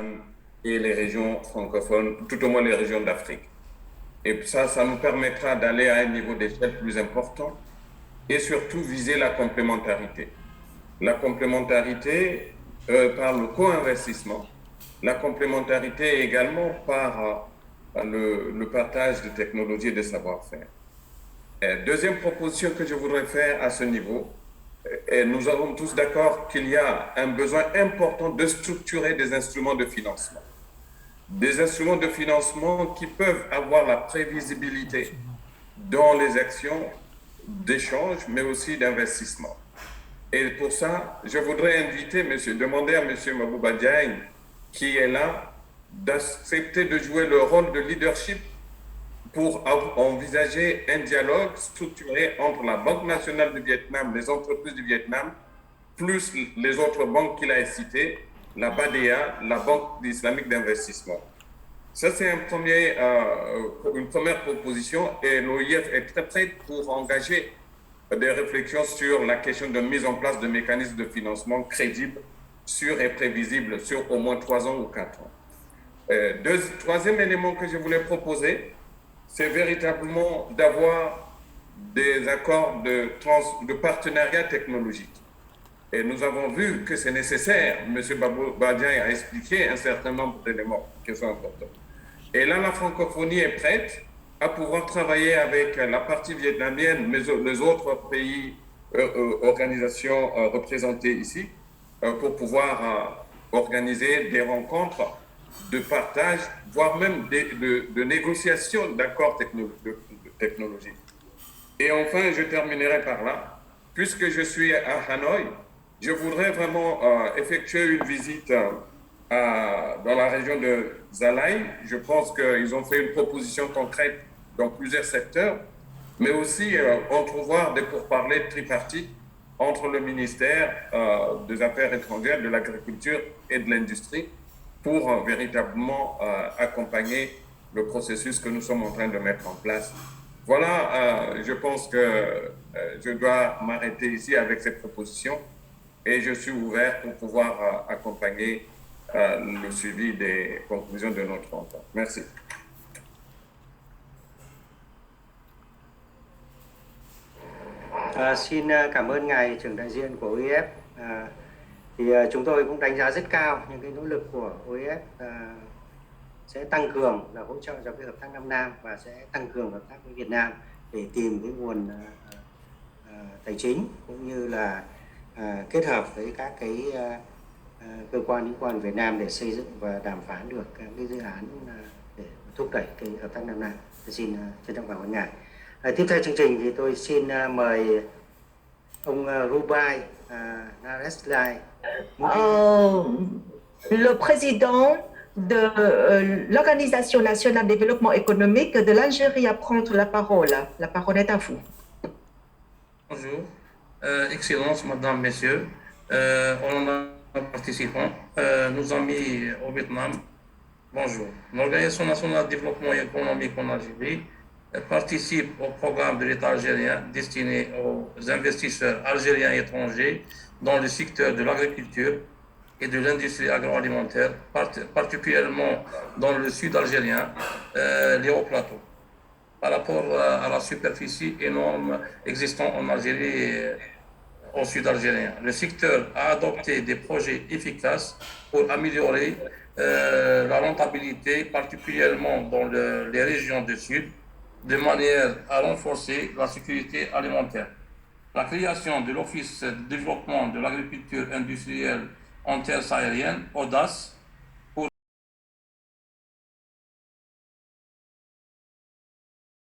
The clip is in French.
Vietnam et les régions francophones, tout au moins les régions d'Afrique. Et ça nous permettra d'aller à un niveau d'échelle plus important et surtout viser la complémentarité. La complémentarité par le co-investissement, la complémentarité également par le partage de technologies et de savoir-faire. Deuxième proposition que je voudrais faire à ce niveau, et nous sommes tous d'accord qu'il y a un besoin important de structurer des instruments de financement. Des instruments de financement qui peuvent avoir la prévisibilité dans les actions d'échange, mais aussi d'investissement. Et pour ça, je voudrais demander à M. Mabouba Diagne, qui est là, d'accepter de jouer le rôle de leadership pour envisager un dialogue structuré entre la Banque nationale du Vietnam, les entreprises du Vietnam, plus les autres banques qu'il a citées, la BADEA, la Banque islamique d'investissement. Ça, c'est une première proposition et l'OIF est très prête pour engager des réflexions sur la question de mise en place de mécanismes de financement crédibles, sûrs et prévisibles sur au moins 3 ans ou 4 ans. Troisième élément que je voulais proposer, c'est véritablement d'avoir des accords de partenariat technologique. Et nous avons vu que c'est nécessaire. M. Badian a expliqué un certain nombre d'éléments qui sont importants. Et là, la francophonie est prête à pouvoir travailler avec la partie vietnamienne, mais les autres pays, organisations représentées ici, pour pouvoir organiser des rencontres de partage, voire même de négociation d'accords technologiques. Et enfin, je terminerai par là. Puisque je suis à Hanoï, je voudrais vraiment effectuer une visite dans la région de Zalai. Je pense qu'ils ont fait une proposition concrète dans plusieurs secteurs, mais aussi entrevoir des pourparlers tripartites entre le ministère des Affaires étrangères, de l'Agriculture et de l'Industrie pour véritablement accompagner le processus que nous sommes en train de mettre en place. Voilà, je pense que je dois m'arrêter ici avec cette proposition et je suis ouvert pour pouvoir accompagner le suivi des conclusions de notre rencontre. Merci. Xin cảm ơn Ngài trưởng đại diện của OIF. Chúng tôi cũng đánh giá rất cao những cái nỗ lực của OIF sẽ tăng cường là hỗ trợ cho cái hợp tác Nam Nam và sẽ tăng cường hợp tác với Việt Nam để tìm cái nguồn tài chính cũng như là kết hợp với các cái cơ quan hữu quan Việt Nam để xây dựng và đàm phán được các cái dự án để thúc đẩy cái hợp tác Nam Nam. Xin trân trọng cảm ơn Ngài. Tiếp theo chương trình thì tôi xin mời ông Rubai Nareslai. Le président de l'Organisation nationale de développement économique de l'Algérie à prendre la parole. La parole est à vous. Bonjour, Excellences, Madame, Messieurs, honorables participants, nos amis au Vietnam, bonjour. L'Organisation nationale de développement économique en Algérie participe au programme de l'État algérien destiné aux investisseurs algériens et étrangers dans le secteur de l'agriculture et de l'industrie agroalimentaire, particulièrement dans le sud algérien, les hauts plateaux. Par rapport à la superficie énorme existant en Algérie au sud algérien, le secteur a adopté des projets efficaces pour améliorer la rentabilité, particulièrement dans les régions du sud, de manière à renforcer la sécurité alimentaire. La création de l'Office de développement de l'agriculture industrielle en terre sahélienne, ODAS,